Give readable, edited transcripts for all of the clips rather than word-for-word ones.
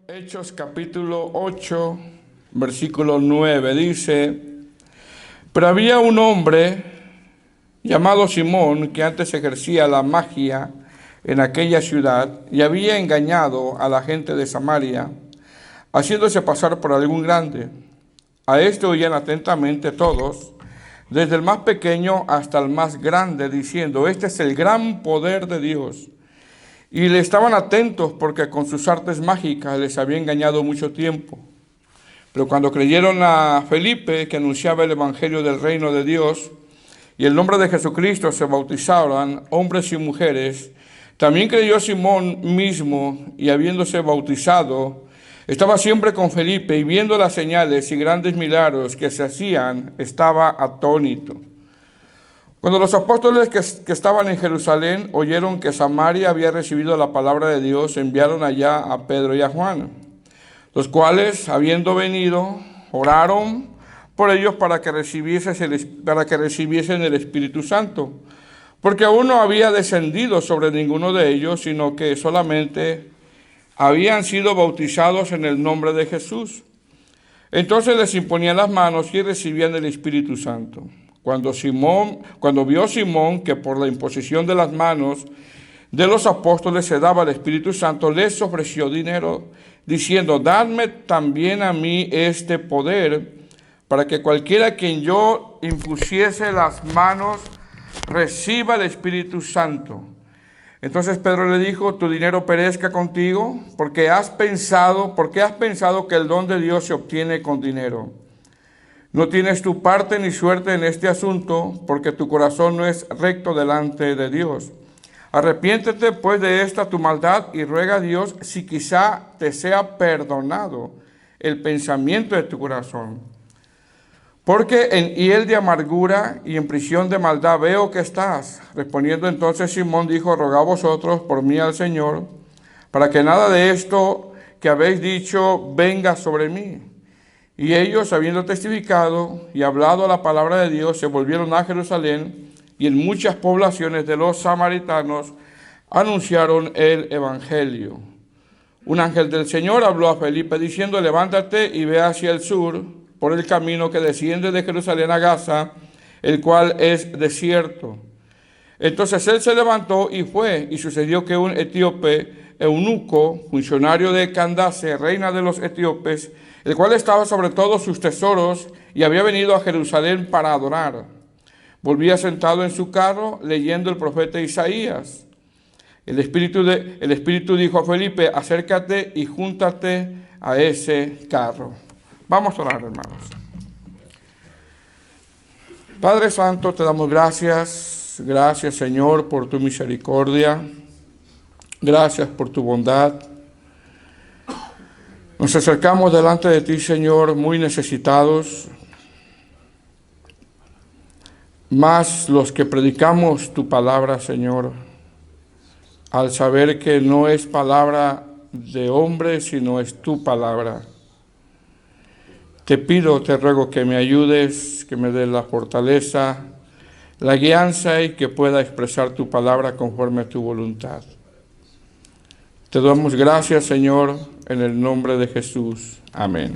Hechos capítulo 8, versículo 9, dice: pero había un hombre llamado Simón que antes ejercía la magia en aquella ciudad y había engañado a la gente de Samaria, haciéndose pasar por algún grande. A esto oían atentamente todos, desde el más pequeño hasta el más grande, diciendo: este es el gran poder de Dios. Y le estaban atentos porque con sus artes mágicas les había engañado mucho tiempo. Pero cuando creyeron a Felipe, que anunciaba el evangelio del reino de Dios, y el nombre de Jesucristo, se bautizaron hombres y mujeres. También creyó Simón mismo, y habiéndose bautizado, estaba siempre con Felipe, y viendo las señales y grandes milagros que se hacían, estaba atónito. Cuando los apóstoles que estaban en Jerusalén oyeron que Samaria había recibido la palabra de Dios, enviaron allá a Pedro y a Juan, los cuales, habiendo venido, oraron por ellos para que recibiesen el Espíritu Santo, porque aún no había descendido sobre ninguno de ellos, sino que solamente habían sido bautizados en el nombre de Jesús. Entonces les imponían las manos y recibían el Espíritu Santo. Cuando vio Simón que por la imposición de las manos de los apóstoles se daba el Espíritu Santo, les ofreció dinero, diciendo: dadme también a mí este poder, para que cualquiera a quien yo impusiese las manos reciba el Espíritu Santo. Entonces Pedro le dijo: tu dinero perezca contigo, ¿por qué has pensado que el don de Dios se obtiene con dinero? No tienes tu parte ni suerte en este asunto, porque tu corazón no es recto delante de Dios. Arrepiéntete pues de esta tu maldad y ruega a Dios si quizá te sea perdonado el pensamiento de tu corazón. Porque en hiel de amargura y en prisión de maldad veo que estás. Respondiendo entonces Simón dijo: rogad vosotros por mí al Señor, para que nada de esto que habéis dicho venga sobre mí. Y ellos, habiendo testificado y hablado la palabra de Dios, se volvieron a Jerusalén, y en muchas poblaciones de los samaritanos anunciaron el evangelio. Un ángel del Señor habló a Felipe diciendo: levántate y ve hacia el sur, por el camino que desciende de Jerusalén a Gaza, el cual es desierto. Entonces él se levantó y fue, y sucedió que un etíope, eunuco, funcionario de Candace, reina de los etíopes, el cual estaba sobre todos sus tesoros y había venido a Jerusalén para adorar, volvía sentado en su carro leyendo el profeta Isaías. El Espíritu dijo a Felipe: acércate y júntate a ese carro. Vamos a orar, hermanos. Padre Santo, te damos gracias. Gracias, Señor, por tu misericordia. Gracias por tu bondad. Nos acercamos delante de ti, Señor, muy necesitados. Más los que predicamos tu palabra, Señor, al saber que no es palabra de hombre, sino es tu palabra. Te pido, te ruego que me ayudes, que me des la fortaleza, la guianza y que pueda expresar tu palabra conforme a tu voluntad. Te damos gracias, Señor, en el nombre de Jesús. Amén.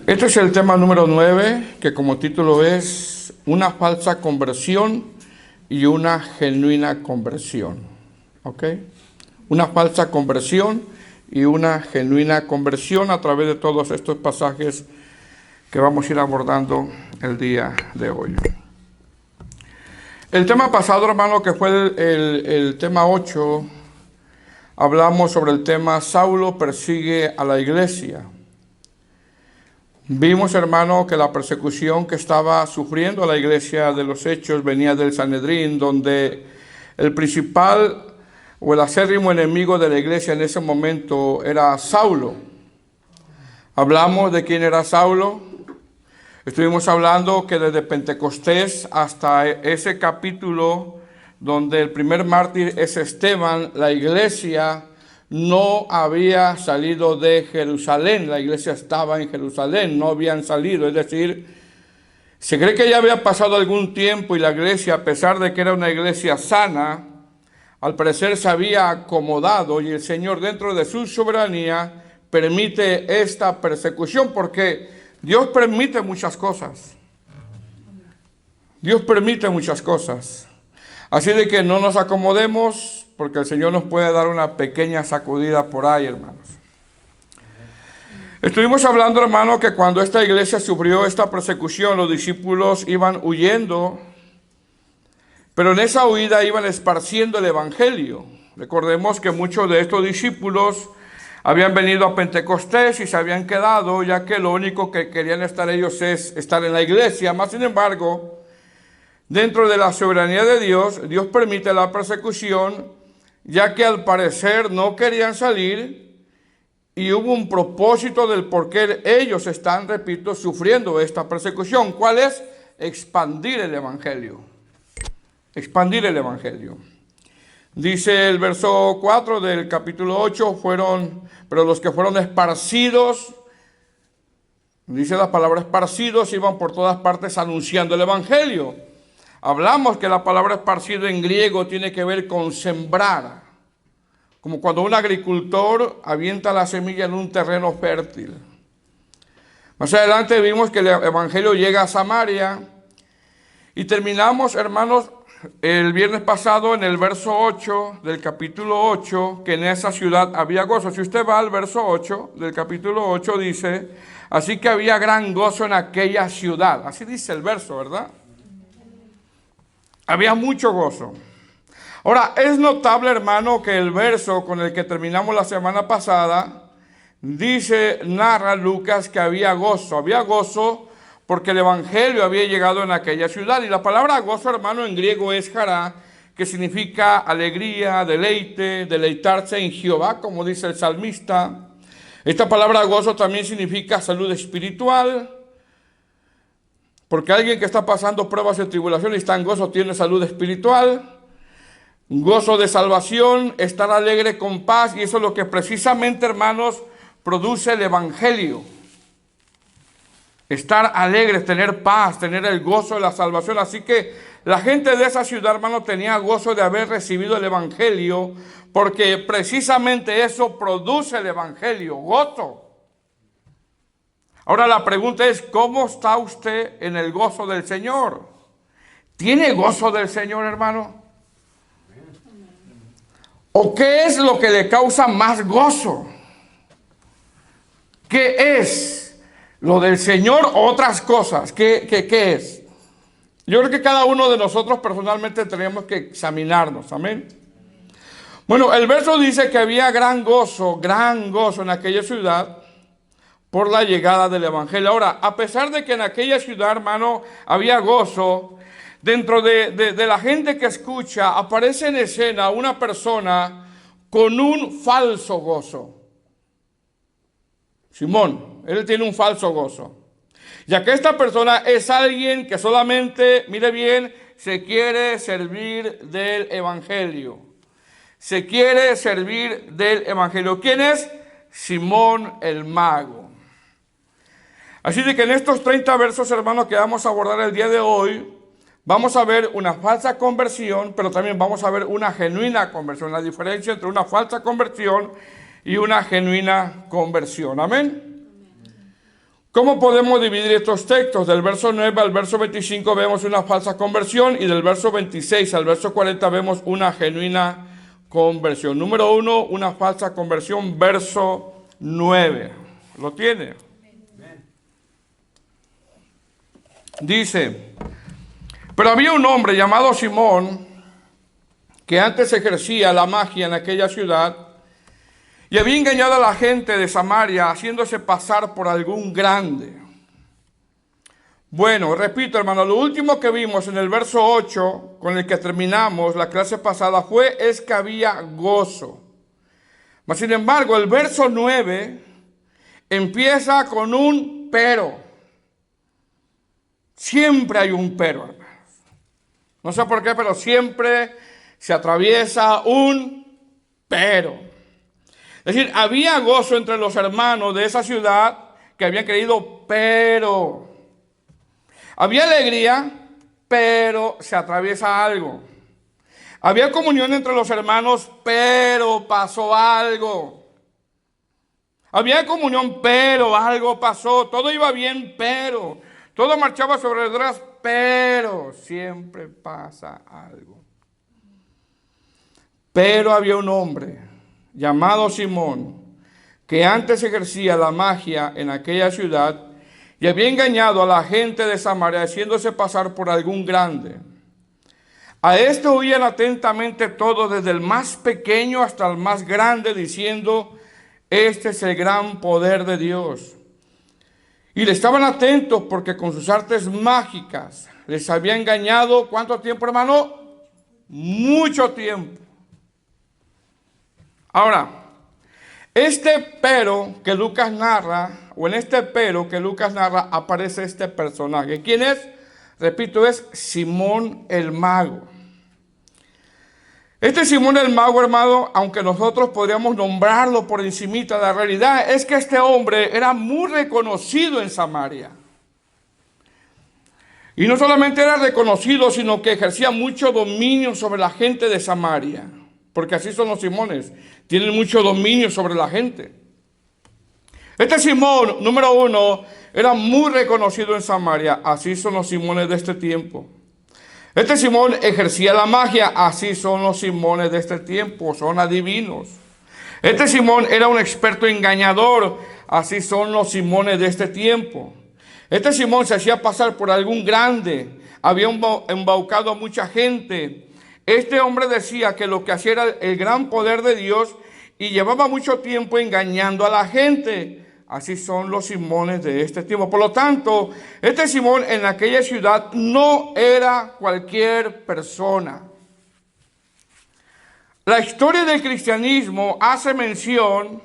Este es el tema número 9, que como título es una falsa conversión y una genuina conversión. ¿Ok? Una falsa conversión y una genuina conversión a través de todos estos pasajes que vamos a ir abordando el día de hoy. El tema pasado, hermano, que fue el tema 8, hablamos sobre el tema Saulo persigue a la iglesia. Vimos, hermano, que la persecución que estaba sufriendo la iglesia de los Hechos venía del Sanedrín, donde el principal o el acérrimo enemigo de la iglesia en ese momento era Saulo. Hablamos de quién era Saulo. Estuvimos hablando que desde Pentecostés hasta ese capítulo donde el primer mártir es Esteban, la iglesia no había salido de Jerusalén. La iglesia estaba en Jerusalén, no habían salido. Es decir, se cree que ya había pasado algún tiempo y la iglesia, a pesar de que era una iglesia sana, al parecer se había acomodado y el Señor dentro de su soberanía permite esta persecución porque Dios permite muchas cosas. Dios permite muchas cosas. Así de que no nos acomodemos porque el Señor nos puede dar una pequeña sacudida por ahí, hermanos. Estuvimos hablando, hermano, que cuando esta iglesia sufrió esta persecución, los discípulos iban huyendo, pero en esa huida iban esparciendo el evangelio. Recordemos que muchos de estos discípulos habían venido a Pentecostés y se habían quedado, ya que lo único que querían estar ellos es estar en la iglesia. Más sin embargo, dentro de la soberanía de Dios, Dios permite la persecución, ya que al parecer no querían salir y hubo un propósito del por qué ellos están, repito, sufriendo esta persecución. ¿Cuál es? Expandir el evangelio. Expandir el evangelio. Dice el verso 4 del capítulo 8, pero los que fueron esparcidos, dice la palabra esparcidos, iban por todas partes anunciando el evangelio. Hablamos que la palabra esparcido en griego tiene que ver con sembrar, como cuando un agricultor avienta la semilla en un terreno fértil. Más adelante vimos que el evangelio llega a Samaria y terminamos, hermanos, el viernes pasado en el verso 8 del capítulo 8, que en esa ciudad había gozo. Si usted va al verso 8 del capítulo 8, dice, así que había gran gozo en aquella ciudad. Así dice el verso, ¿verdad? Había mucho gozo. Ahora, es notable, hermano, que el verso con el que terminamos la semana pasada, narra Lucas que había gozo. Había gozo porque el evangelio había llegado en aquella ciudad. Y la palabra gozo, hermano, en griego es jará, que significa alegría, deleite, deleitarse en Jehová, como dice el salmista. Esta palabra gozo también significa salud espiritual, porque alguien que está pasando pruebas y tribulaciones y está en gozo tiene salud espiritual. Gozo de salvación, estar alegre con paz, y eso es lo que precisamente, hermanos, produce el evangelio. Estar alegres, tener paz, tener el gozo de la salvación. Así que la gente de esa ciudad, hermano, tenía gozo de haber recibido el evangelio, porque precisamente eso produce el evangelio, gozo. Ahora la pregunta es, ¿cómo está usted en el gozo del Señor? ¿Tiene gozo del Señor, hermano? ¿O qué es lo que le causa más gozo? ¿Qué es lo del Señor o otras cosas? ¿Qué es? Yo creo que cada uno de nosotros personalmente tenemos que examinarnos, amén. Bueno, el verso dice que había gran gozo en aquella ciudad por la llegada del evangelio. Ahora, a pesar de que en aquella ciudad, hermano, había gozo, dentro de la gente que escucha, aparece en escena una persona con un falso gozo. Simón, él tiene un falso gozo. Ya que esta persona es alguien que solamente, mire bien, se quiere servir del evangelio. Se quiere servir del evangelio. ¿Quién es? Simón el mago. Así de que en estos 30 versos, hermanos, que vamos a abordar el día de hoy, vamos a ver una falsa conversión, pero también vamos a ver una genuina conversión. La diferencia entre una falsa conversión y una genuina conversión. Amén. ¿Cómo podemos dividir estos textos? Del verso 9 al verso 25 vemos una falsa conversión y del verso 26 al verso 40 vemos una genuina conversión. Número 1, una falsa conversión, verso 9. ¿Lo tiene? Dice, pero había un hombre llamado Simón que antes ejercía la magia en aquella ciudad y había engañado a la gente de Samaria haciéndose pasar por algún grande. Bueno, repito, hermano, lo último que vimos en el verso 8, con el que terminamos la clase pasada, es que había gozo. Mas, sin embargo, el verso 9 empieza con un pero. Siempre hay un pero, hermanos. No sé por qué, pero siempre se atraviesa un pero. Es decir, había gozo entre los hermanos de esa ciudad que habían creído, pero había alegría, pero se atraviesa algo. Había comunión entre los hermanos, pero pasó algo. Había comunión, pero algo pasó. Todo iba bien, pero. Todo marchaba sobre ruedas, pero siempre pasa algo. Pero había un hombre llamado Simón, que antes ejercía la magia en aquella ciudad y había engañado a la gente de Samaria, haciéndose pasar por algún grande. A esto oían atentamente todos, desde el más pequeño hasta el más grande, diciendo: este es el gran poder de Dios. Y le estaban atentos porque con sus artes mágicas les había engañado. ¿Cuánto tiempo, hermano? Mucho tiempo. Ahora, este pero que Lucas narra, o en este pero que Lucas narra, aparece este personaje. ¿Quién es? Repito, es Simón el Mago. Este Simón el Mago, hermano, aunque nosotros podríamos nombrarlo por encimita, la realidad es que este hombre era muy reconocido en Samaria. Y no solamente era reconocido, sino que ejercía mucho dominio sobre la gente de Samaria. Porque así son los Simones, tienen mucho dominio sobre la gente. Este Simón, número uno, era muy reconocido en Samaria. Así son los Simones de este tiempo. Este Simón ejercía la magia. Así son los Simones de este tiempo, son adivinos. Este Simón era un experto engañador. Así son los Simones de este tiempo. Este Simón se hacía pasar por algún grande. Había embaucado a mucha gente. Este hombre decía que lo que hacía era el gran poder de Dios y llevaba mucho tiempo engañando a la gente. Así son los Simones de este tiempo. Por lo tanto, este Simón en aquella ciudad no era cualquier persona. La historia del cristianismo hace mención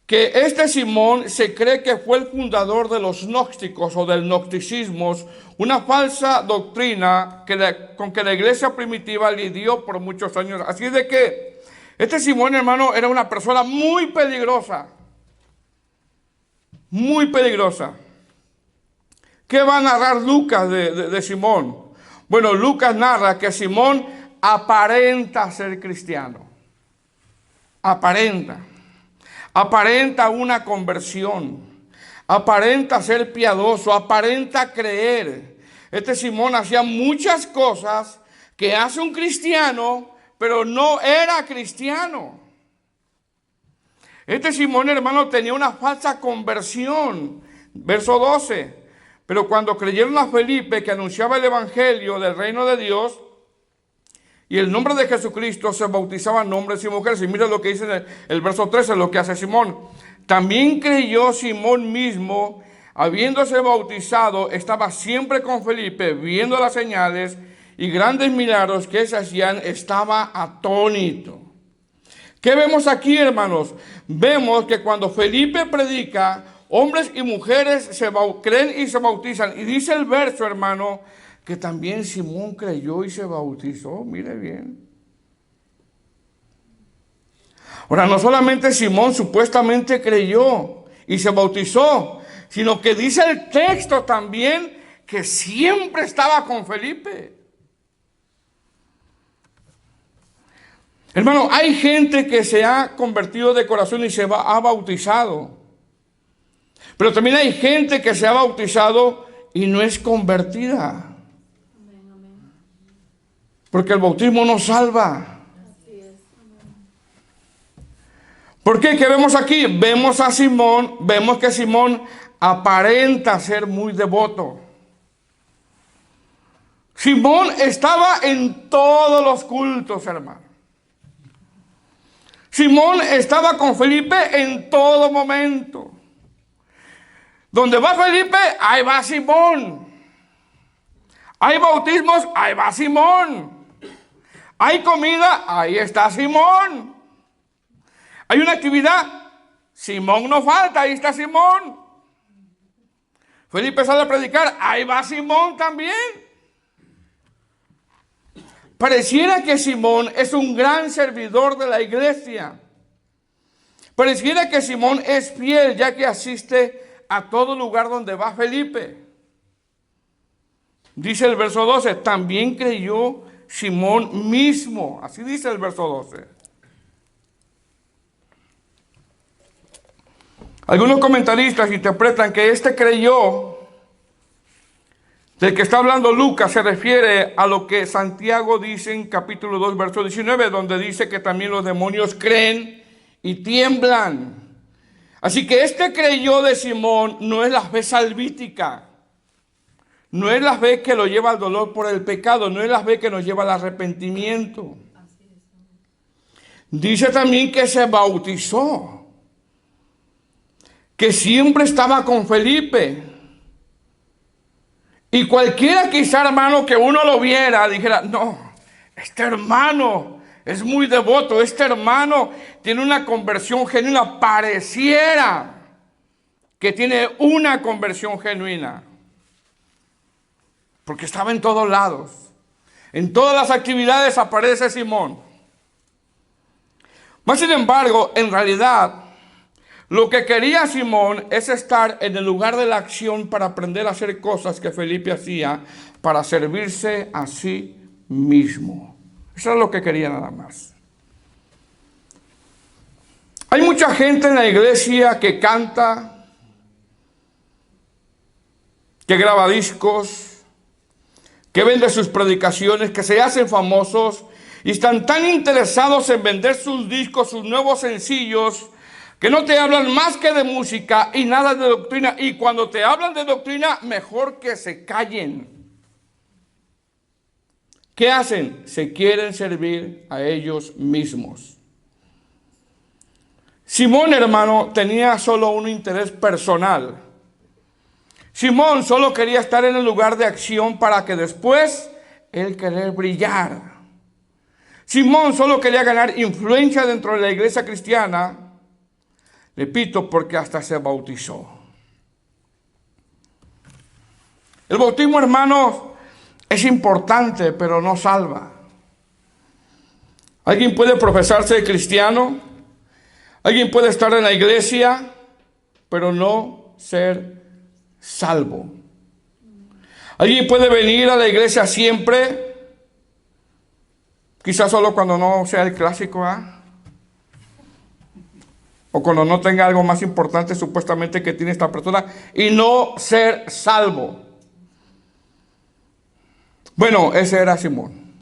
que este Simón se cree que fue el fundador de los gnósticos o del gnosticismo, una falsa doctrina con que la iglesia primitiva lidió por muchos años. Así de que este Simón, hermano, era una persona muy peligrosa. Muy peligrosa. ¿Qué va a narrar Lucas de Simón? Bueno, Lucas narra que Simón aparenta ser cristiano. Aparenta una conversión, aparenta ser piadoso, aparenta creer. Este Simón hacía muchas cosas que hace un cristiano, pero no era cristiano. Este Simón, hermano, tenía una falsa conversión. Verso 12. Pero cuando creyeron a Felipe, que anunciaba el evangelio del reino de Dios y el nombre de Jesucristo, se bautizaban hombres y mujeres. Y mira lo que dice el verso 13, lo que hace Simón. También creyó Simón mismo, habiéndose bautizado, estaba siempre con Felipe, viendo las señales y grandes milagros que se hacían, estaba atónito. ¿Qué vemos aquí, hermanos? Vemos que cuando Felipe predica, hombres y mujeres creen y se bautizan. Y dice el verso, hermano, que también Simón creyó y se bautizó. Mire bien. Ahora, no solamente Simón supuestamente creyó y se bautizó, sino que dice el texto también que siempre estaba con Felipe. Hermano, hay gente que se ha convertido de corazón y ha bautizado. Pero también hay gente que se ha bautizado y no es convertida. Porque el bautismo no salva. ¿Por qué? ¿Qué vemos aquí? Vemos a Simón, vemos que Simón aparenta ser muy devoto. Simón estaba en todos los cultos, hermano. Simón estaba con Felipe en todo momento. Donde va Felipe, ahí va Simón. Hay bautismos, ahí va Simón. Hay comida, ahí está Simón. Hay una actividad, Simón no falta, ahí está Simón. Felipe sale a predicar, ahí va Simón también. Pareciera que Simón es un gran servidor de la iglesia. Pareciera que Simón es fiel, ya que asiste a todo lugar donde va Felipe. Dice el verso 12, también creyó Simón mismo. Así dice el verso 12. Algunos comentaristas interpretan que este creyó, del que está hablando Lucas, se refiere a lo que Santiago dice en capítulo 2, verso 19, donde dice que también los demonios creen y tiemblan. Así que este creyó de Simón no es la fe salvítica, no es la fe que lo lleva al dolor por el pecado, no es la fe que nos lleva al arrepentimiento. Dice también que se bautizó, que siempre estaba con Felipe. Y cualquiera quizá, hermano, que uno lo viera, dijera, no, este hermano es muy devoto, este hermano tiene una conversión genuina, pareciera que tiene una conversión genuina. Porque estaba en todos lados. En todas las actividades aparece Simón. Mas sin embargo, en realidad, lo que quería Simón es estar en el lugar de la acción para aprender a hacer cosas que Felipe hacía para servirse a sí mismo. Eso es lo que quería nada más. Hay mucha gente en la iglesia que canta, que graba discos, que vende sus predicaciones, que se hacen famosos y están tan interesados en vender sus discos, sus nuevos sencillos, que no te hablan más que de música y nada de doctrina. Y cuando te hablan de doctrina, mejor que se callen. ¿Qué hacen? Se quieren servir a ellos mismos. Simón, hermano, tenía solo un interés personal. Simón solo quería estar en el lugar de acción para que después él querer brillar. Simón solo quería ganar influencia dentro de la iglesia cristiana. Repito, porque hasta se bautizó. El bautismo, hermanos, es importante, pero no salva. Alguien puede profesarse cristiano, alguien puede estar en la iglesia, pero no ser salvo. Alguien puede venir a la iglesia siempre, quizás solo cuando no sea el clásico, o cuando no tenga algo más importante supuestamente que tiene esta persona, y no ser salvo. Bueno, ese era Simón.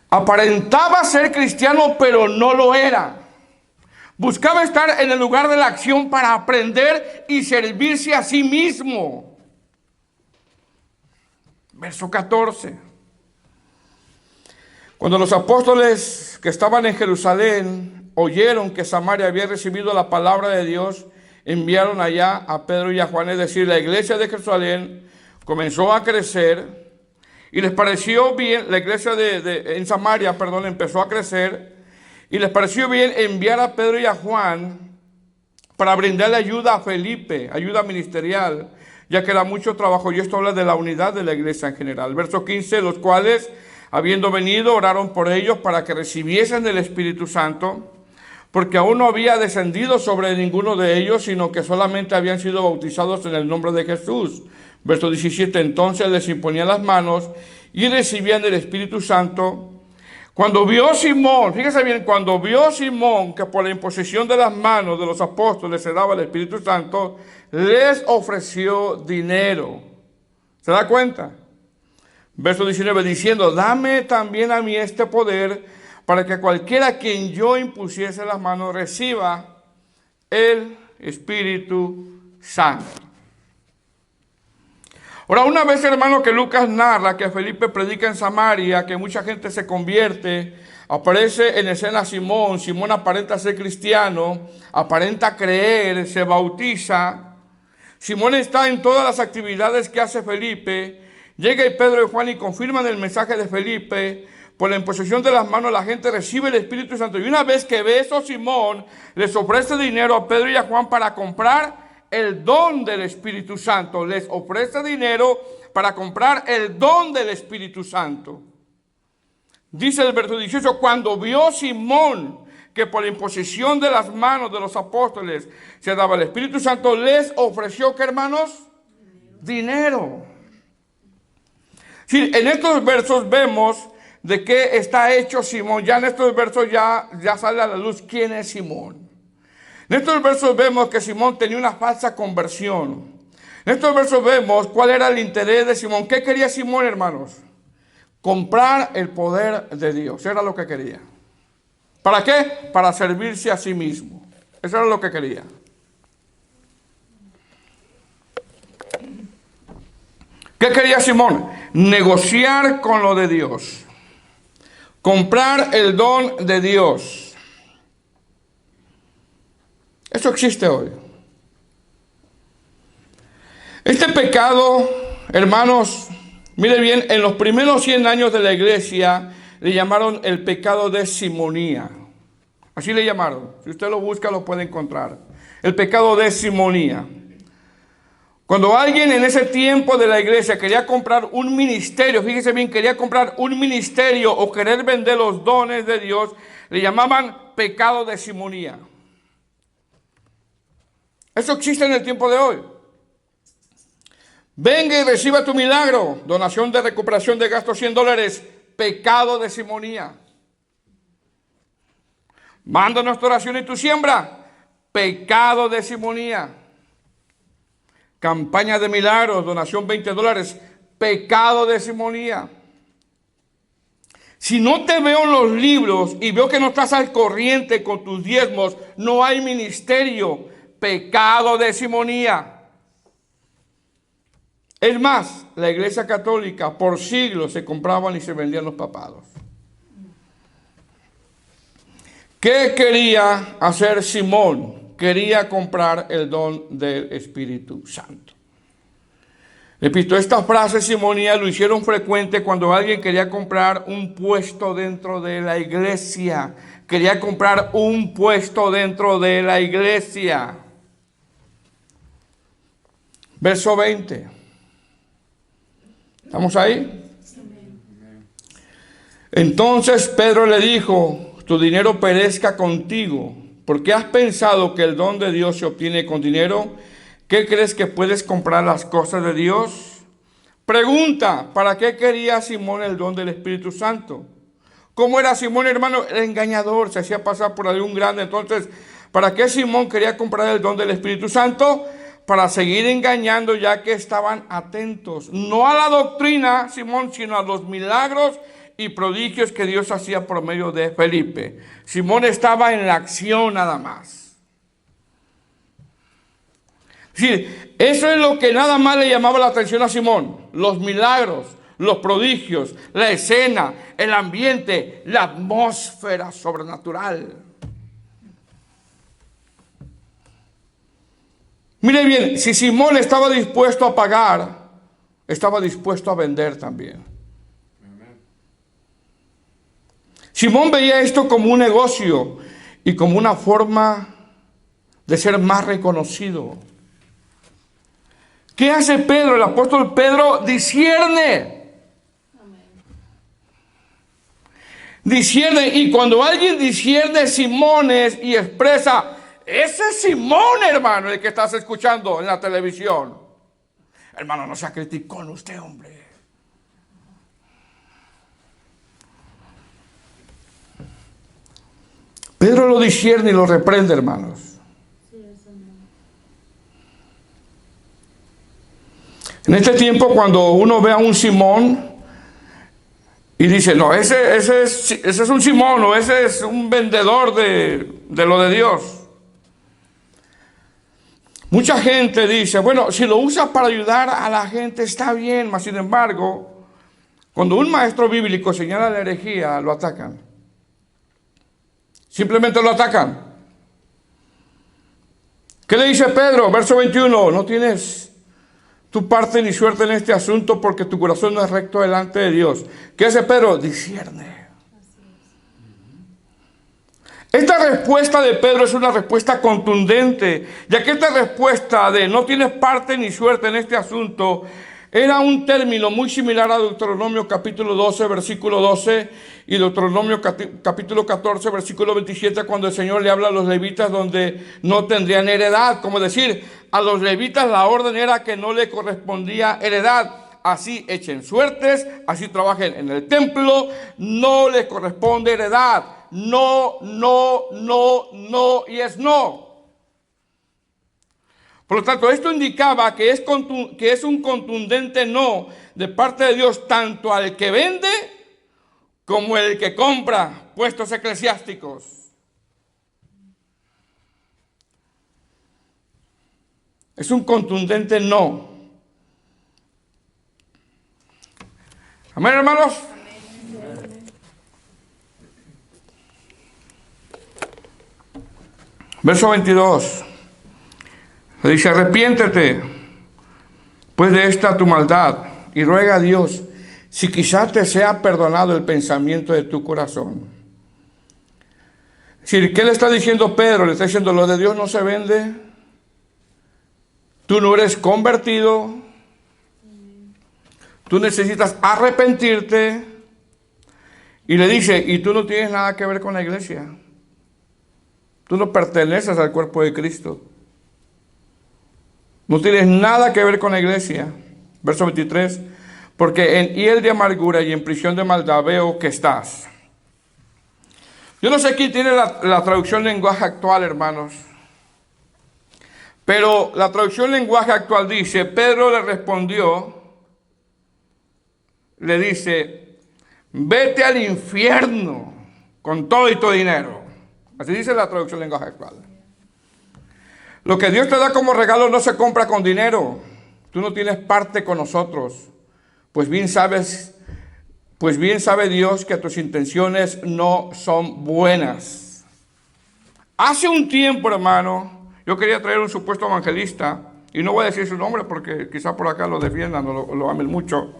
Aparentaba ser cristiano, pero no lo era. Buscaba estar en el lugar de la acción para aprender y servirse a sí mismo. Verso 14. Cuando los apóstoles que estaban en Jerusalén oyeron que Samaria había recibido la palabra de Dios, enviaron allá a Pedro y a Juan, es decir, la iglesia de Jerusalén comenzó a crecer y les pareció bien, la iglesia en Samaria, empezó a crecer y les pareció bien enviar a Pedro y a Juan para brindarle ayuda a Felipe, ayuda ministerial, ya que era mucho trabajo, y esto habla de la unidad de la iglesia en general. Verso 15, los cuales, habiendo venido, oraron por ellos para que recibiesen el Espíritu Santo, porque aún no había descendido sobre ninguno de ellos, sino que solamente habían sido bautizados en el nombre de Jesús. Verso 17, entonces les imponían las manos y recibían el Espíritu Santo. Cuando vio Simón, fíjese bien, cuando vio Simón que por la imposición de las manos de los apóstoles se daba el Espíritu Santo, les ofreció dinero. ¿Se da cuenta? Verso 19, diciendo, dame también a mí este poder, para que cualquiera a quien yo impusiese las manos reciba el Espíritu Santo. Ahora, una vez, hermano, que Lucas narra que Felipe predica en Samaria, que mucha gente se convierte, aparece en escena Simón. Simón aparenta ser cristiano, aparenta creer, se bautiza. Simón está en todas las actividades que hace Felipe. Llega y Pedro y Juan y confirman el mensaje de Felipe. Por la imposición de las manos la gente recibe el Espíritu Santo. Y una vez que ve eso, Simón les ofrece dinero a Pedro y a Juan para comprar el don del Espíritu Santo. Les ofrece dinero para comprar el don del Espíritu Santo. Dice el verso 18, cuando vio Simón que por la imposición de las manos de los apóstoles se daba el Espíritu Santo, les ofreció, ¿qué, hermanos? Dinero. Sí, en estos versos vemos de qué está hecho Simón. Ya en estos versos ya sale a la luz quién es Simón. En estos versos vemos que Simón tenía una falsa conversión. En estos versos vemos cuál era el interés de Simón. ¿Qué quería Simón, hermanos? Comprar el poder de Dios. Era lo que quería. ¿Para qué? Para servirse a sí mismo. Eso era lo que quería. ¿Qué quería Simón? Negociar con lo de Dios. Comprar el don de Dios. Eso existe hoy. Este pecado, hermanos, mire bien, en los primeros 100 años de la iglesia le llamaron el pecado de simonía. Así le llamaron. Si usted lo busca, lo puede encontrar. El pecado de simonía. Cuando alguien en ese tiempo de la iglesia quería comprar un ministerio, fíjese bien, quería comprar un ministerio o querer vender los dones de Dios, le llamaban pecado de simonía. Eso existe en el tiempo de hoy. Venga y reciba tu milagro. Donación de recuperación de gastos $100. Pecado de simonía. Manda nuestra oración y tu siembra. Pecado de simonía. Campaña de milagros, donación $20. Pecado de simonía. Si no te veo en los libros y veo que no estás al corriente con tus diezmos, no hay ministerio. Pecado de simonía. Es más, la iglesia católica por siglos se compraban y se vendían los papados. ¿Qué quería hacer Simón? Quería comprar el don del Espíritu Santo. Repito, esta frase simonía lo hicieron frecuente cuando alguien quería comprar un puesto dentro de la iglesia. Quería comprar un puesto dentro de la iglesia. Verso 20. ¿Estamos ahí? Entonces Pedro le dijo, tu dinero perezca contigo, porque has pensado que el don de Dios se obtiene con dinero. ¿Qué crees que puedes comprar las cosas de Dios? Pregunta, ¿para qué quería Simón el don del Espíritu Santo? ¿Cómo era Simón, hermano? Era engañador, se hacía pasar por algún grande. Entonces, ¿para qué Simón quería comprar el don del Espíritu Santo? Para seguir engañando, ya que estaban atentos, no a la doctrina, Simón, sino a los milagros y prodigios que Dios hacía por medio de Felipe. Simón estaba en la acción nada más. Es decir, eso es lo que nada más le llamaba la atención a Simón. Los milagros, los prodigios, la escena, el ambiente, la atmósfera sobrenatural. Mire bien, si Simón estaba dispuesto a pagar, estaba dispuesto a vender también. Simón veía esto como un negocio y como una forma de ser más reconocido. ¿Qué hace Pedro? El apóstol Pedro discierne. Discierne, y cuando alguien discierne Simones y expresa, ese es Simón, hermano, el que estás escuchando en la televisión. Hermano, no sea criticón usted, hombre. Pedro lo discierne y lo reprende, hermanos. En este tiempo, cuando uno ve a un Simón y dice, no, ese es un Simón, o ese es un vendedor de lo de Dios. Mucha gente dice, bueno, si lo usas para ayudar a la gente está bien, mas sin embargo, cuando un maestro bíblico señala la herejía, lo atacan. Simplemente lo atacan. ¿Qué le dice Pedro? Verso 21, no tienes tu parte ni suerte en este asunto porque tu corazón no es recto delante de Dios. ¿Qué hace Pedro? Discierne. Esta respuesta de Pedro es una respuesta contundente, ya que esta respuesta de no tienes parte ni suerte en este asunto era un término muy similar a Deuteronomio capítulo 12, versículo 12 y Deuteronomio capítulo 14, versículo 27, cuando el Señor le habla a los levitas donde no tendrían heredad. Como decir, a los levitas la orden era que no le correspondía heredad. así echen suertes, así trabajen en el templo, no les corresponde heredad. No, no, no, no y es no. Por lo tanto, esto indicaba que es un contundente no de parte de Dios tanto al que vende como el que compra puestos eclesiásticos. Es un contundente no. Amén, hermanos. Verso 22. Le dice, arrepiéntete pues de esta tu maldad y ruega a Dios si quizás te sea perdonado el pensamiento de tu corazón. Es decir, ¿qué le está diciendo Pedro? Le está diciendo, lo de Dios no se vende. Tú no eres convertido. Tú necesitas arrepentirte. Y le dice, y tú no tienes nada que ver con la iglesia. Tú no perteneces al cuerpo de Cristo. No tienes nada que ver con la iglesia. Verso 23. Porque en hiel de amargura y en prisión de maldad veo que estás. Yo no sé quién tiene la traducción lenguaje actual, hermanos. Pero la traducción lenguaje actual dice, Pedro le respondió, le dice, vete al infierno con todo y tu dinero. Así dice la traducción lenguaje actual. Lo que Dios te da como regalo no se compra con dinero. Tú no tienes parte con nosotros. Pues bien sabe Dios que tus intenciones no son buenas. Hace un tiempo, hermano, yo quería traer un supuesto evangelista, y no voy a decir su nombre porque quizá por acá lo defiendan o lo amen mucho.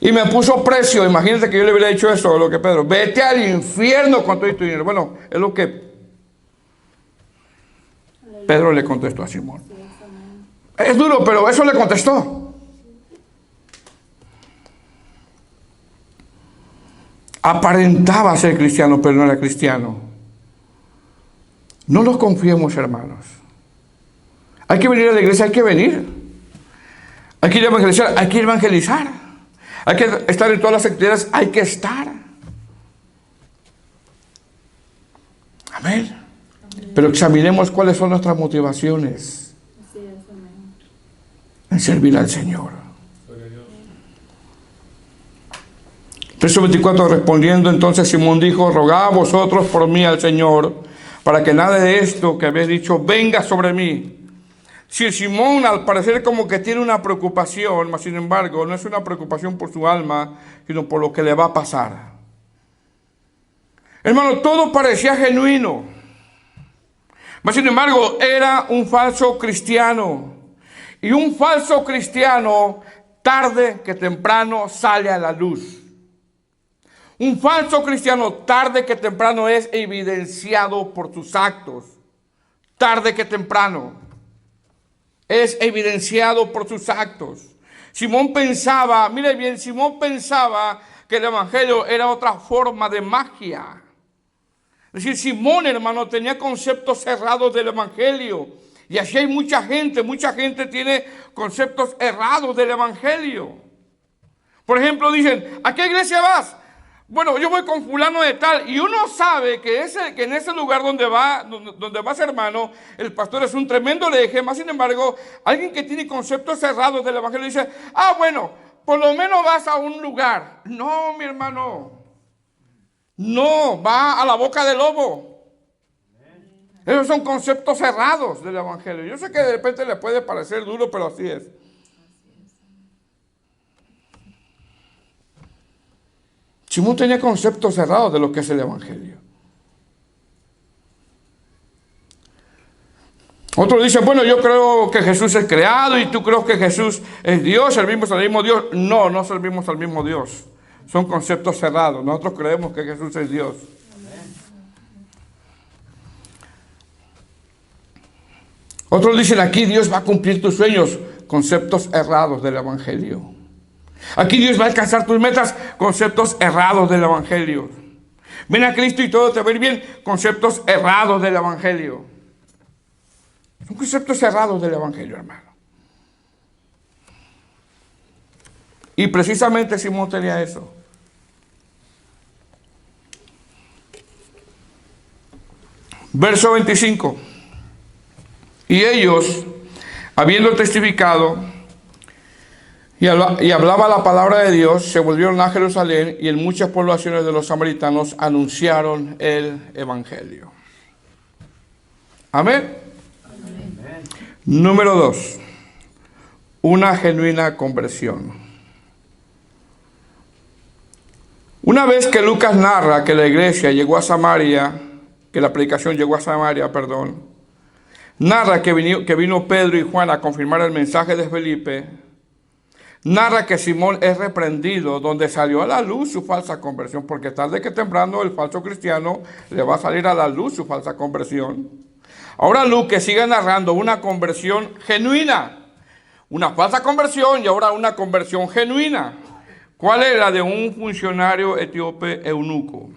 Y me puso precio. Imagínate que yo le hubiera dicho eso, lo que Pedro, vete al infierno con todo tu dinero. Bueno, es lo que Pedro le contestó a Simón. Es duro, pero eso le contestó. Aparentaba ser cristiano, pero no era cristiano. No nos confiemos, hermanos. Hay que venir a la iglesia, hay que venir. Hay que ir a evangelizar, hay que ir a evangelizar. Hay que estar en todas las actividades, hay que estar. Amén. Pero examinemos cuáles son nuestras motivaciones en servir al Señor. Verso 24, respondiendo entonces Simón dijo, rogad a vosotros por mí al Señor, para que nada de esto que habéis dicho venga sobre mí. Si Simón al parecer como que tiene una preocupación, mas sin embargo no es una preocupación por su alma, sino por lo que le va a pasar. Hermano, todo parecía genuino, mas sin embargo era un falso cristiano. Y un falso cristiano tarde que temprano sale a la luz. Un falso cristiano tarde que temprano es evidenciado por sus actos. Tarde que temprano es evidenciado por sus actos. Simón pensaba, mire bien, Simón pensaba que el evangelio era otra forma de magia. Es decir, Simón, hermano, tenía conceptos cerrados del evangelio. Y así hay mucha gente tiene conceptos errados del evangelio. Por ejemplo, dicen, ¿a qué iglesia vas? Bueno, yo voy con fulano de tal, y uno sabe que en ese lugar donde vas, hermano, el pastor es un tremendo hereje, más sin embargo, alguien que tiene conceptos cerrados del evangelio dice, bueno, por lo menos vas a un lugar. No, mi hermano, no, va a la boca del lobo. Esos son conceptos cerrados del evangelio. Yo sé que de repente le puede parecer duro, pero así es. Simón tenía conceptos cerrados de lo que es el evangelio. Otros dicen, bueno, yo creo que Jesús es creado y tú crees que Jesús es Dios, servimos al mismo Dios. No, no servimos al mismo Dios. Son conceptos cerrados. Nosotros creemos que Jesús es Dios. Otros dicen, aquí Dios va a cumplir tus sueños. Conceptos errados del evangelio. Aquí Dios va a alcanzar tus metas, conceptos errados del evangelio. Ven a Cristo y todo te va a ir bien, conceptos errados del evangelio. Son conceptos errados del evangelio, hermano. Y precisamente Simón tenía eso. Verso 25. Y ellos, habiendo testificado y hablaba la palabra de Dios, se volvieron a Jerusalén y en muchas poblaciones de los samaritanos anunciaron el evangelio. Amén. Amén. Número 2. Una genuina conversión. Una vez que Lucas narra que la iglesia llegó a Samaria, que la predicación llegó a Samaria, narra que vino Pedro y Juan a confirmar el mensaje de Felipe, narra que Simón es reprendido, donde salió a la luz su falsa conversión, porque tarde que temprano el falso cristiano le va a salir a la luz su falsa conversión. Ahora Lucas sigue narrando una conversión genuina, una falsa conversión y ahora una conversión genuina. ¿Cuál era? De un funcionario etíope eunuco.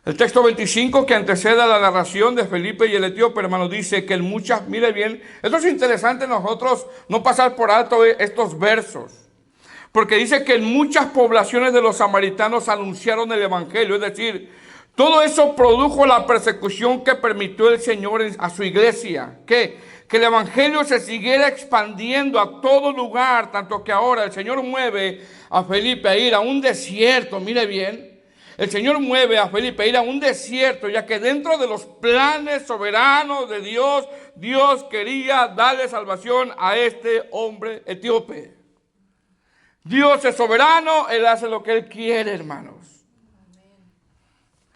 El texto 25 que antecede a la narración de Felipe y el etíope, hermano, dice que en muchas, mire bien, esto es interesante nosotros no pasar por alto estos versos, porque dice que en muchas poblaciones de los samaritanos anunciaron el evangelio, es decir, todo eso produjo la persecución que permitió el Señor a su iglesia, que el evangelio se siguiera expandiendo a todo lugar, tanto que ahora el Señor mueve a Felipe a ir a un desierto, mire bien. El Señor mueve a Felipe a ir a un desierto, ya que dentro de los planes soberanos de Dios, Dios quería darle salvación a este hombre etíope. Dios es soberano, Él hace lo que Él quiere, hermanos.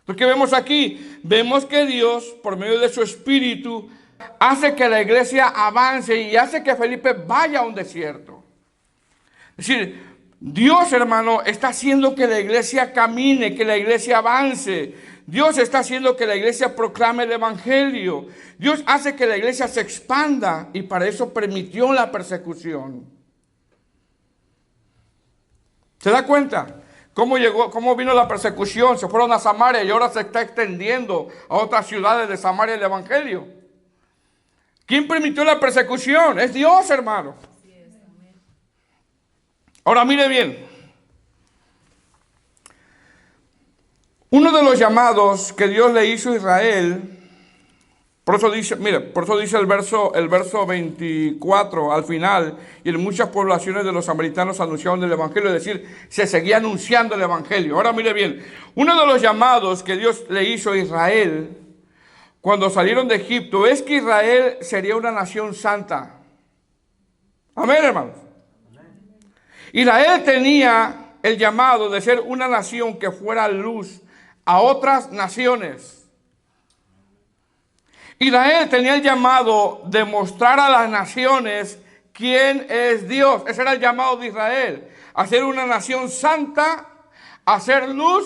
Lo que vemos aquí, vemos que Dios, por medio de su Espíritu, hace que la iglesia avance y hace que Felipe vaya a un desierto. Es decir, Dios, hermano, está haciendo que la iglesia camine, que la iglesia avance. Dios está haciendo que la iglesia proclame el evangelio. Dios hace que la iglesia se expanda y para eso permitió la persecución. ¿Se da cuenta? ¿Cómo vino la persecución? Se fueron a Samaria y ahora se está extendiendo a otras ciudades de Samaria el evangelio. ¿Quién permitió la persecución? Es Dios, hermano. Ahora mire bien. Uno de los llamados que Dios le hizo a Israel, por eso dice el verso 24 al final, y en muchas poblaciones de los samaritanos anunciaron el evangelio, es decir, se seguía anunciando el evangelio. Ahora mire bien, uno de los llamados que Dios le hizo a Israel cuando salieron de Egipto es que Israel sería una nación santa. Amén, hermanos. Israel tenía el llamado de ser una nación que fuera luz a otras naciones. Israel tenía el llamado de mostrar a las naciones quién es Dios. Ese era el llamado de Israel, a ser una nación santa, a ser luz,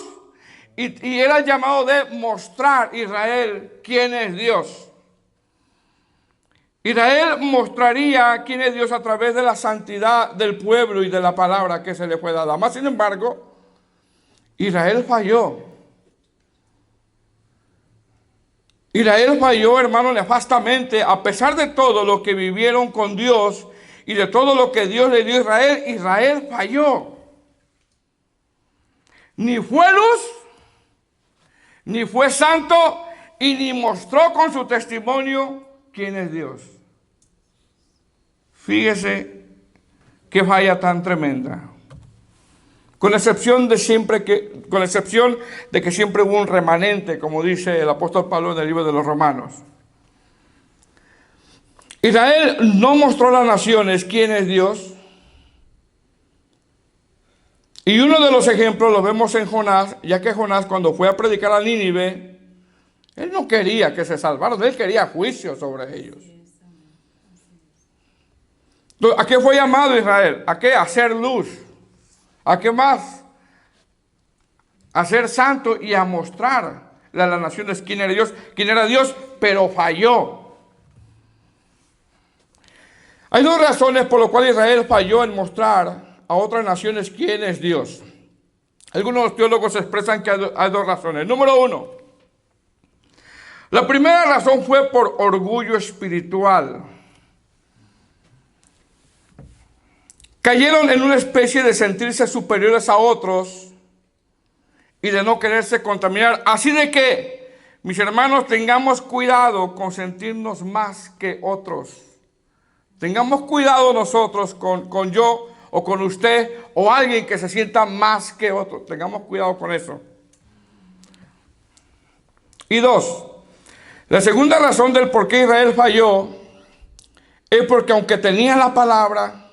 y era el llamado de mostrar Israel quién es Dios. Israel mostraría quién es Dios a través de la santidad del pueblo y de la palabra que se le fue dada. Más sin embargo, Israel falló. Israel falló, hermano, nefastamente. A pesar de todo lo que vivieron con Dios y de todo lo que Dios le dio a Israel, Israel falló. Ni fue luz, ni fue santo, y ni mostró con su testimonio quién es Dios. Fíjese qué falla tan tremenda. Con excepción de que siempre hubo un remanente, como dice el apóstol Pablo en el libro de los Romanos. Israel no mostró a las naciones quién es Dios. Y uno de los ejemplos lo vemos en Jonás, ya que Jonás, cuando fue a predicar a Nínive, él no quería que se salvaran, él quería juicio sobre ellos. ¿A qué fue llamado Israel? ¿A qué? A hacer luz. ¿A qué más? A ser santo y a mostrarle a las naciones quién era Dios, pero falló. Hay dos razones por las cuales Israel falló en mostrar a otras naciones quién es Dios. Algunos teólogos expresan que hay dos razones. Número uno, la primera razón fue por orgullo espiritual. cayeron en una especie de sentirse superiores a otros y de no quererse contaminar. Así de que, mis hermanos, tengamos cuidado con sentirnos más que otros. Tengamos cuidado nosotros con yo o con usted o alguien que se sienta más que otro. Tengamos cuidado con eso. Y dos, la segunda razón del por qué Israel falló es porque aunque tenían la palabra,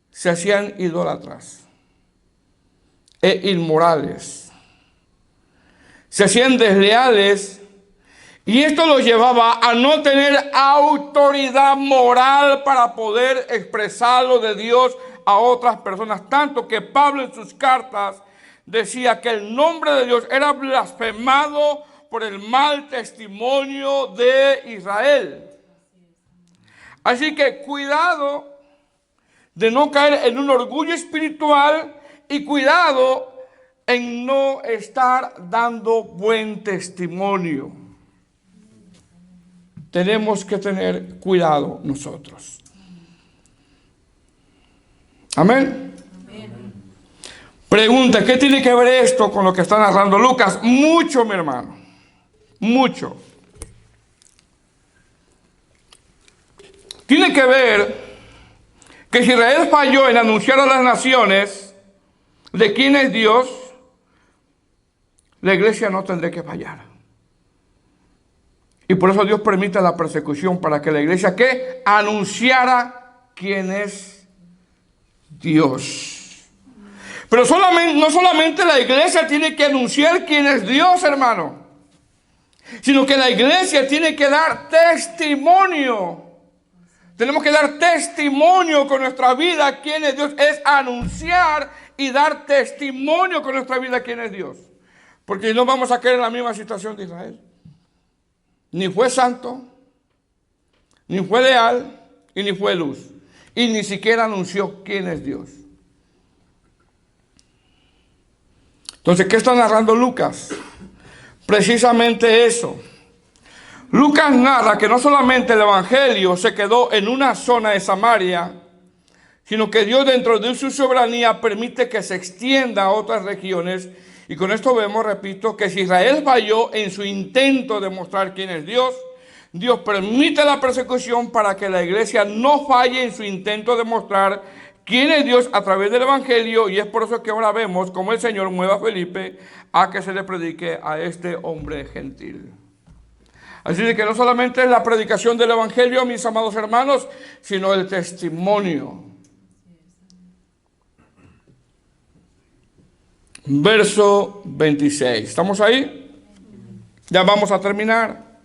se hacían idólatras e inmorales. Se hacían desleales y esto los llevaba a no tener autoridad moral para poder expresar lo de Dios a otras personas. Tanto que Pablo en sus cartas decía que el nombre de Dios era blasfemado por el mal testimonio de Israel. Así que cuidado de no caer en un orgullo espiritual y cuidado en no estar dando buen testimonio. Tenemos que tener cuidado nosotros. Amén. Amén. Pregunta, ¿qué tiene que ver esto con lo que está narrando Lucas? Mucho, mi hermano. Mucho. Tiene que ver que si Israel falló en anunciar a las naciones de quién es Dios, la iglesia no tendrá que fallar. Y por eso Dios permite la persecución para que la iglesia ¿qué? Anunciara quién es Dios. Pero no solamente la iglesia tiene que anunciar quién es Dios, hermano, sino que la iglesia tiene que dar testimonio. Tenemos que dar testimonio con nuestra vida quién es Dios. Es anunciar y dar testimonio con nuestra vida quién es Dios. Porque no vamos a caer en la misma situación de Israel. Ni fue santo, ni fue leal, y ni fue luz. Y ni siquiera anunció quién es Dios. Entonces, ¿qué está narrando Lucas? Precisamente eso. Lucas narra que no solamente el evangelio se quedó en una zona de Samaria, sino que Dios dentro de su soberanía permite que se extienda a otras regiones. Y con esto vemos, repito, que si Israel falló en su intento de mostrar quién es Dios, Dios permite la persecución para que la iglesia no falle en su intento de mostrar quién es Dios a través del evangelio. Y es por eso que ahora vemos cómo el Señor mueve a Felipe a que se le predique a este hombre gentil. Así de que no solamente es la predicación del evangelio, mis amados hermanos, sino el testimonio. Verso 26. ¿Estamos ahí? Ya vamos a terminar.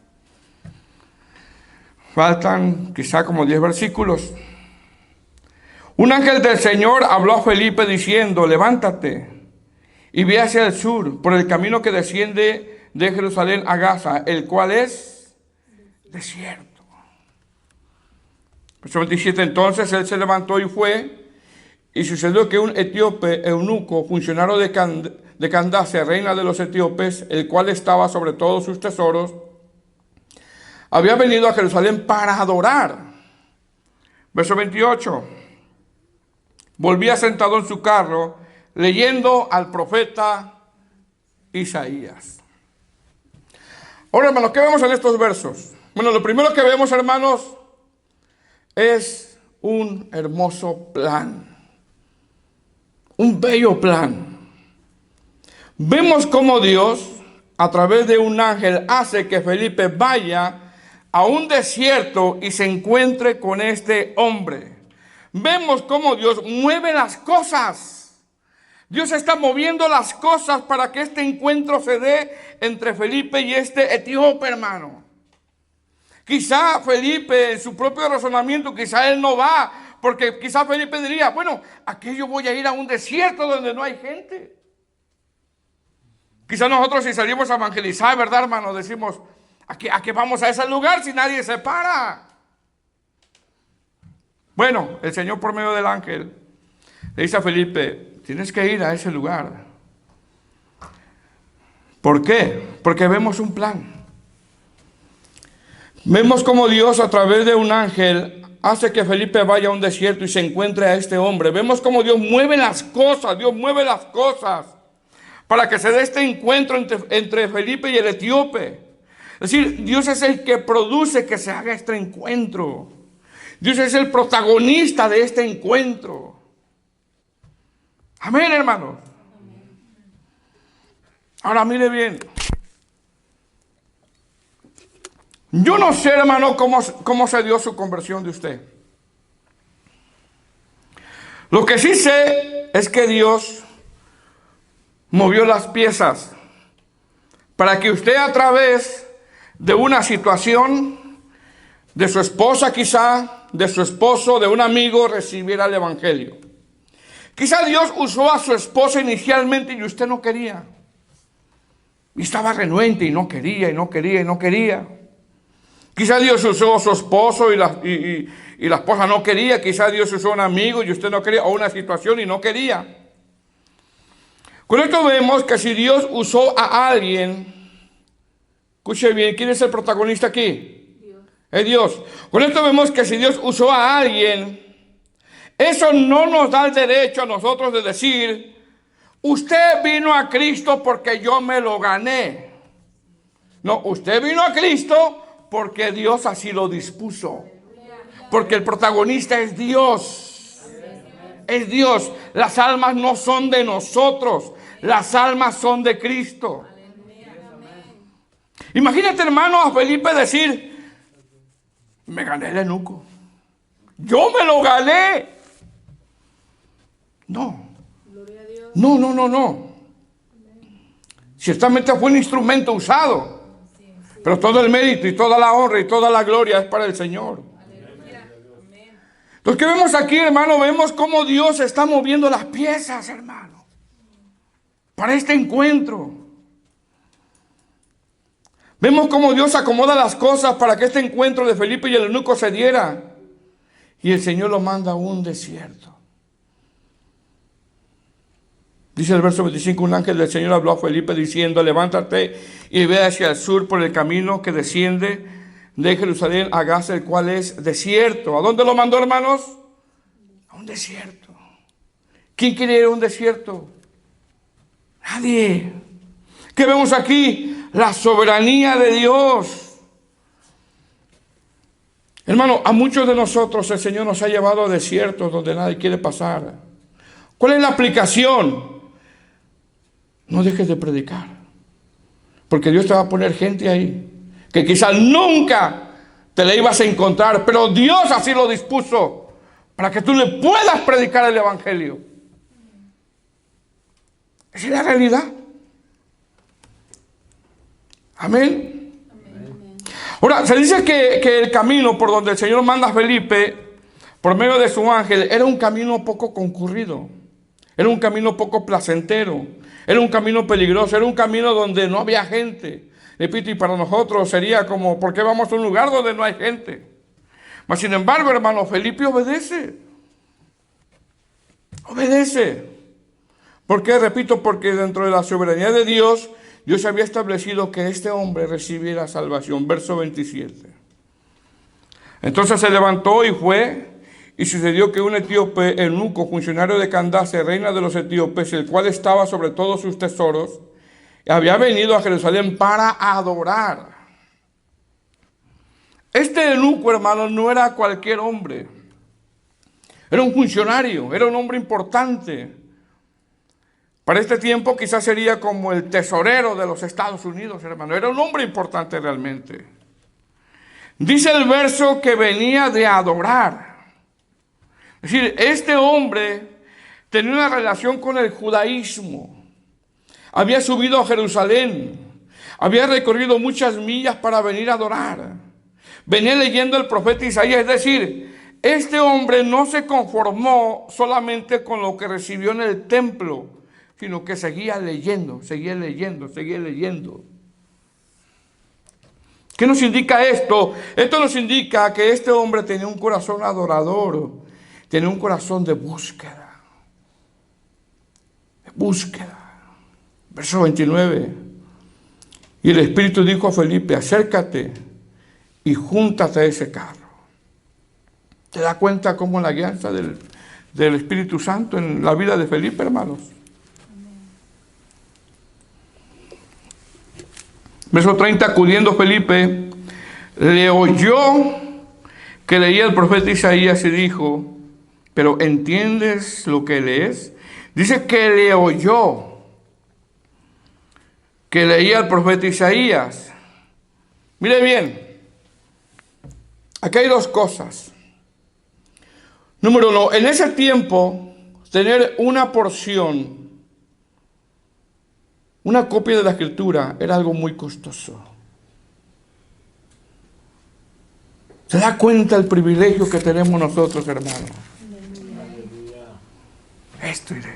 Faltan quizá como 10 versículos. Un ángel del Señor habló a Felipe diciendo: levántate y ve hacia el sur, por el camino que desciende de Jerusalén a Gaza, el cual es desierto. Verso 27. Entonces él se levantó y fue. Y sucedió que un etíope eunuco, funcionario de Candace, reina de los etíopes, el cual estaba sobre todos sus tesoros, había venido a Jerusalén para adorar. Verso 28. Volvía sentado en su carro, leyendo al profeta Isaías. Ahora, hermanos, ¿qué vemos en estos versos? Bueno, lo primero que vemos, hermanos, es un hermoso plan. Un bello plan. Vemos cómo Dios, a través de un ángel, hace que Felipe vaya a un desierto y se encuentre con este hombre. Vemos cómo Dios mueve las cosas. Dios está moviendo las cosas para que este encuentro se dé entre Felipe y este etíope, hermano. Quizá Felipe, en su propio razonamiento, quizá él no va, porque quizá Felipe diría: bueno, ¿a qué yo voy a ir a un desierto donde no hay gente? Quizá nosotros, si salimos a evangelizar, ¿verdad, hermano? Decimos: ¿a qué vamos a ese lugar si nadie se para? Bueno, el Señor por medio del ángel le dice a Felipe: tienes que ir a ese lugar. ¿Por qué? Porque vemos un plan. Vemos cómo Dios, a través de un ángel, hace que Felipe vaya a un desierto y se encuentre a este hombre. Vemos cómo Dios mueve las cosas, para que se dé este encuentro entre Felipe y el etíope. Es decir, Dios es el que produce que se haga este encuentro. Dios es el protagonista de este encuentro. Amén, hermanos. Ahora mire bien. Yo no sé, hermano, cómo se dio su conversión de usted. Lo que sí sé es que Dios movió las piezas para que usted, a través de una situación, de su esposa quizá, de su esposo, de un amigo, recibiera el evangelio. Quizá Dios usó a su esposa inicialmente y usted no quería. Y estaba renuente y no quería. Quizá Dios usó a su esposo y la esposa no quería. Quizá Dios usó a un amigo y usted no quería, o una situación y no quería. Con esto vemos que si Dios usó a alguien, escuche bien, ¿quién es el protagonista aquí? Dios. Es Dios. Con esto vemos que si Dios usó a alguien, eso no nos da el derecho a nosotros de decir, usted vino a Cristo porque yo me lo gané. No, usted vino a Cristo porque Dios así lo dispuso. Porque el protagonista es Dios. Es Dios. Las almas no son de nosotros. Las almas son de Cristo. Imagínate, hermano, a Felipe decir, me gané el eunuco. Yo me lo gané. No. No. Ciertamente fue un instrumento usado. Pero todo el mérito y toda la honra y toda la gloria es para el Señor. Entonces, ¿qué vemos aquí, hermano? Vemos cómo Dios está moviendo las piezas, hermano, para este encuentro. Vemos cómo Dios acomoda las cosas para que este encuentro de Felipe y el eunuco se diera. Y el Señor lo manda a un desierto. Dice el verso 25, un ángel del Señor habló a Felipe diciendo, levántate y ve hacia el sur por el camino que desciende de Jerusalén a Gaza, el cual es desierto. ¿A dónde lo mandó, hermanos? A un desierto. ¿Quién quiere ir a un desierto? Nadie. ¿Qué vemos aquí? La soberanía de Dios. Hermano, a muchos de nosotros el Señor nos ha llevado a desiertos donde nadie quiere pasar. ¿Cuál es la aplicación? No dejes de predicar, porque Dios te va a poner gente ahí que quizás nunca te la ibas a encontrar, pero Dios así lo dispuso para que tú le puedas predicar el evangelio. Esa es la realidad. Amén. Ahora, se dice que el camino por donde el Señor manda a Felipe, por medio de su ángel, era un camino poco concurrido, era un camino poco placentero, era un camino peligroso, era un camino donde no había gente. Repito, y para nosotros sería como, ¿por qué vamos a un lugar donde no hay gente? Mas sin embargo, hermano, Felipe obedece. Obedece. ¿Por qué? Repito, porque dentro de la soberanía de Dios, Dios había establecido que este hombre recibiera salvación. Verso 27. Entonces se levantó y fue, y sucedió que un etíope eunuco, funcionario de Candace, reina de los etíopes, el cual estaba sobre todos sus tesoros, había venido a Jerusalén para adorar. Este eunuco, hermano, no era cualquier hombre. Era un funcionario, era un hombre importante. Para este tiempo quizás sería como el tesorero de los Estados Unidos, hermano. Era un hombre importante realmente. Dice el verso que venía de adorar. Es decir, este hombre tenía una relación con el judaísmo. Había subido a Jerusalén. Había recorrido muchas millas para venir a adorar. Venía leyendo el profeta Isaías. Es decir, este hombre no se conformó solamente con lo que recibió en el templo, sino que seguía leyendo. ¿Qué nos indica esto? Esto nos indica que este hombre tenía un corazón adorador, tenía un corazón de búsqueda. Verso 29. Y el Espíritu dijo a Felipe, acércate y júntate a ese carro. ¿Te das cuenta cómo la guianza del Espíritu Santo en la vida de Felipe, hermanos? Verso 30, acudiendo Felipe, le oyó que leía el profeta Isaías y dijo, ¿pero entiendes lo que lees? Dice que le oyó que leía el profeta Isaías. Mire bien, aquí hay dos cosas. Número uno, en ese tiempo, tener una porción, una copia de la Escritura, era algo muy costoso. ¿Se da cuenta el privilegio que tenemos nosotros, hermanos? Esto iré.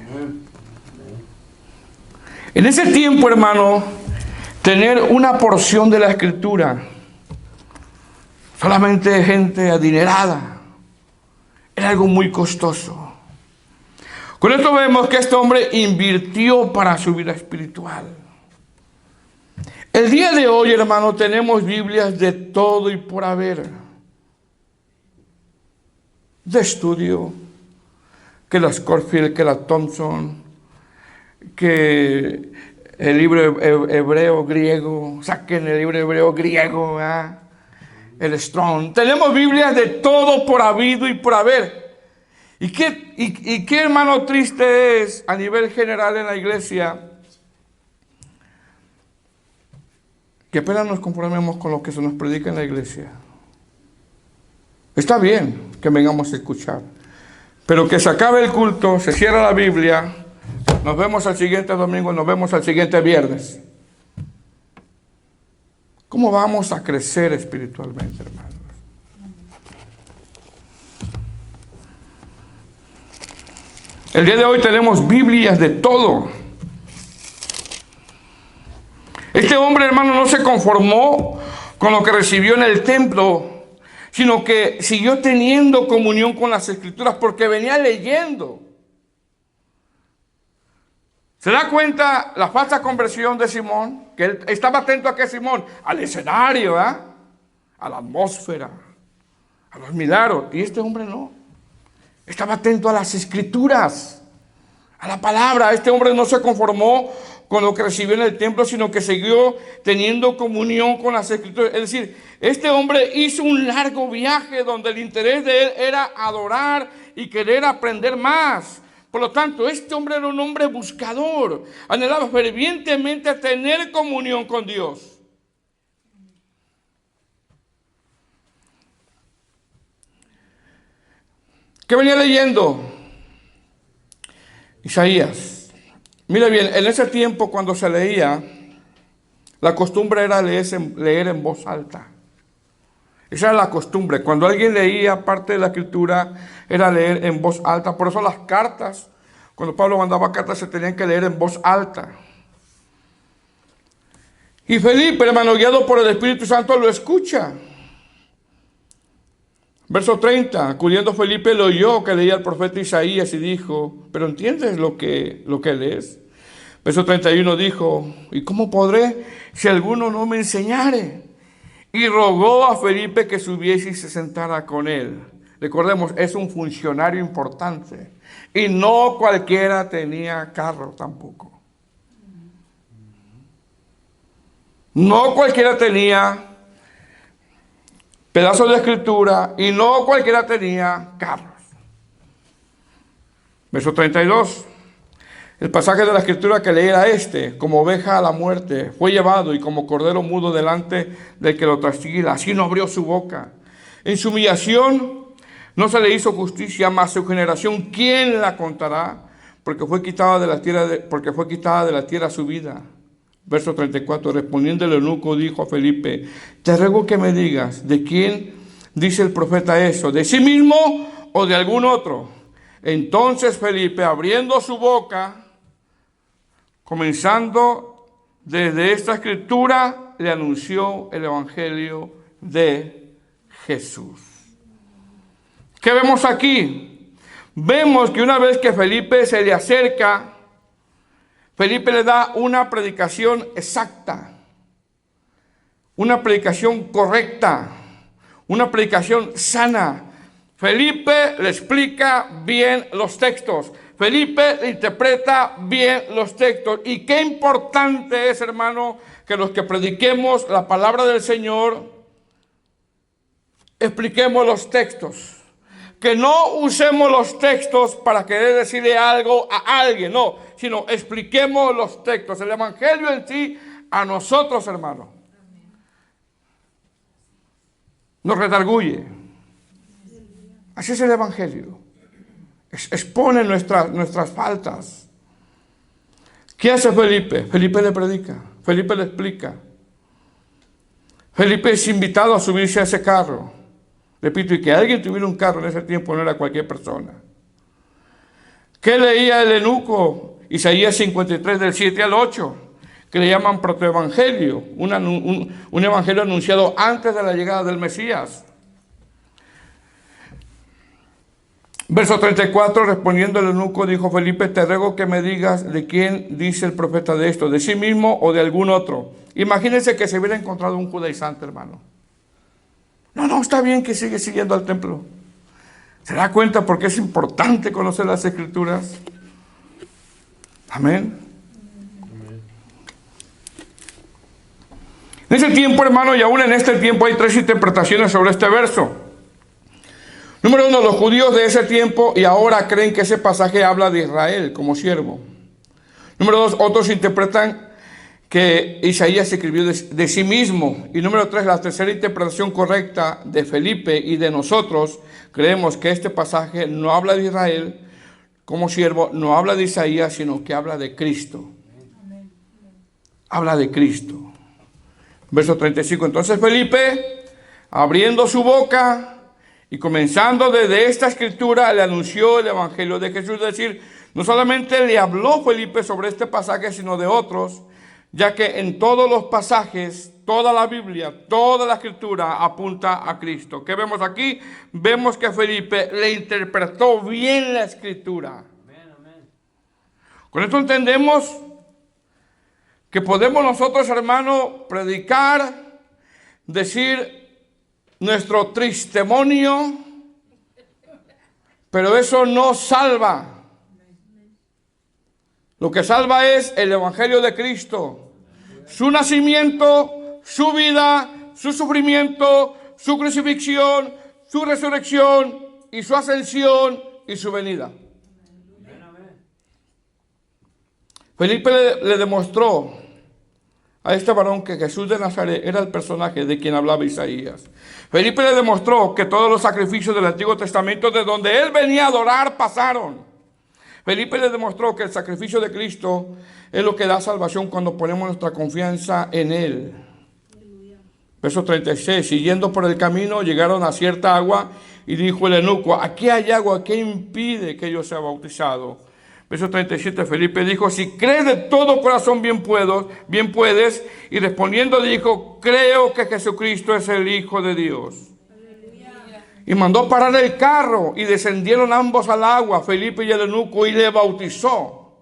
En ese tiempo, hermano, tener una porción de la Escritura, solamente gente adinerada, era algo muy costoso. Con esto vemos que este hombre invirtió para su vida espiritual. El día de hoy, hermano, tenemos Biblias de todo y por haber. De estudio, que la Scofield, que la Thompson, que el libro hebreo griego, saquen el libro hebreo griego, ¿eh? El Strong. Tenemos Biblias de todo por habido y por haber. ¿Y qué hermano triste es a nivel general en la iglesia? Que apenas nos conformemos con lo que se nos predica en la iglesia. Está bien que vengamos a escuchar, pero que se acabe el culto, se cierra la Biblia, nos vemos al siguiente domingo, nos vemos al siguiente viernes. ¿Cómo vamos a crecer espiritualmente, hermanos? El día de hoy tenemos Biblias de todo. Este hombre, hermano, no se conformó con lo que recibió en el templo, sino que siguió teniendo comunión con las Escrituras porque venía leyendo. ¿Se da cuenta la falsa conversión de Simón? Que él estaba atento a qué, Simón, al escenario, ¿eh? A la atmósfera, a los milagros. Y este hombre no. Estaba atento a las Escrituras, a la palabra. Este hombre no se conformó con lo que recibió en el templo, sino que siguió teniendo comunión con las Escrituras. Es decir, este hombre hizo un largo viaje donde el interés de él era adorar y querer aprender más. Por lo tanto, este hombre era un hombre buscador, anhelaba fervientemente tener comunión con Dios. ¿Qué venía leyendo? Isaías. Mira bien, en ese tiempo cuando se leía, la costumbre era leer en voz alta. Esa era la costumbre. Cuando alguien leía parte de la Escritura, era leer en voz alta. Por eso las cartas, cuando Pablo mandaba cartas, se tenían que leer en voz alta. Y Felipe, hermano, guiado por el Espíritu Santo, lo escucha. Verso 30, acudiendo Felipe, lo oyó que leía el profeta Isaías y dijo, ¿pero entiendes lo que lees? Verso 31 dijo, ¿y cómo podré si alguno no me enseñare? Y rogó a Felipe que subiese y se sentara con él. Recordemos, es un funcionario importante. Y no cualquiera tenía carro tampoco. No cualquiera tenía pedazos de escritura y no cualquiera tenía carros. Verso 32. El pasaje de la Escritura que leí era este: como oveja a la muerte fue llevado, y como cordero mudo delante del que lo trasquila, así no abrió su boca. En su humillación no se le hizo justicia, mas su generación, ¿quién la contará? Porque fue quitada de la tierra su vida. Verso 34, respondiendo el eunuco dijo a Felipe, te ruego que me digas, ¿de quién dice el profeta eso? ¿De sí mismo o de algún otro? Entonces Felipe, abriendo su boca, comenzando desde esta escritura, le anunció el evangelio de Jesús. ¿Qué vemos aquí? Vemos que una vez que Felipe se le acerca, Felipe le da una predicación exacta, una predicación correcta, una predicación sana, Felipe le explica bien los textos. Felipe le interpreta bien los textos. Y qué importante es, hermano, que los que prediquemos la palabra del Señor, expliquemos los textos. Que no usemos los textos para querer decirle algo a alguien, no, sino expliquemos los textos, el evangelio en sí, a nosotros, hermano. Nos redarguye. Así es el evangelio. Expone nuestras faltas. ¿Qué hace Felipe? Felipe le predica, Felipe le explica. Felipe es invitado a subirse a ese carro. Repito, y que alguien tuviera un carro en ese tiempo no era cualquier persona. ¿Qué leía el eunuco? Isaías 53, del 7 al 8, que le llaman protoevangelio, un evangelio anunciado antes de la llegada del Mesías. Verso 34, respondiendo el eunuco, dijo Felipe, te ruego que me digas de quién dice el profeta de esto, de sí mismo o de algún otro. Imagínense que se hubiera encontrado un judaizante, hermano. No, está bien que sigue siguiendo al templo. ¿Se da cuenta por qué es importante conocer las Escrituras? Amén. En ese tiempo, hermano, y aún en este tiempo hay tres interpretaciones sobre este verso. Número uno, los judíos de ese tiempo y ahora creen que ese pasaje habla de Israel como siervo. Número dos, otros interpretan que Isaías escribió de sí mismo. Y número tres, la tercera interpretación correcta de Felipe y de nosotros, creemos que este pasaje no habla de Israel como siervo, no habla de Isaías, sino que habla de Cristo. Habla de Cristo. Verso 35, entonces Felipe, abriendo su boca y comenzando desde esta escritura, le anunció el evangelio de Jesús. Es decir, no solamente le habló Felipe sobre este pasaje, sino de otros, ya que en todos los pasajes, toda la Biblia, toda la Escritura apunta a Cristo. ¿Qué vemos aquí? Vemos que Felipe le interpretó bien la Escritura. Con esto entendemos que podemos nosotros, hermano, predicar, decir nuestro testimonio, pero eso no salva. Lo que salva es el evangelio de Cristo. Su nacimiento, su vida, su sufrimiento, su crucifixión, su resurrección y su ascensión y su venida. Felipe le demostró a este varón que Jesús de Nazaret era el personaje de quien hablaba Isaías. Felipe le demostró que todos los sacrificios del Antiguo Testamento de donde él venía a adorar pasaron. Felipe le demostró que el sacrificio de Cristo es lo que da salvación cuando ponemos nuestra confianza en Él. Verso 36, siguiendo por el camino llegaron a cierta agua y dijo el eunuco, aquí hay agua, ¿qué impide que yo sea bautizado? Verso 37, Felipe dijo, si crees de todo corazón bien puedes. Y respondiendo dijo, creo que Jesucristo es el Hijo de Dios. Y mandó parar el carro y descendieron ambos al agua, Felipe y el eunuco, y le bautizó.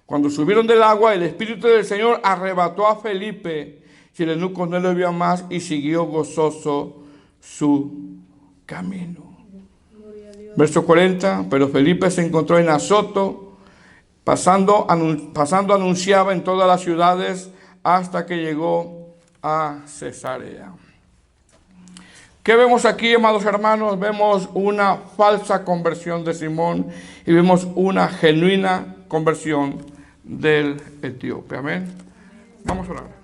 Cuando subieron del agua, el Espíritu del Señor arrebató a Felipe, y el eunuco no le vio más y siguió gozoso su camino. Verso 40, pero Felipe se encontró en Azoto, pasando anunciaba en todas las ciudades hasta que llegó a Cesarea. ¿Qué vemos aquí, amados hermanos? Vemos una falsa conversión de Simón y vemos una genuina conversión del etíope. Amén. Vamos a orar.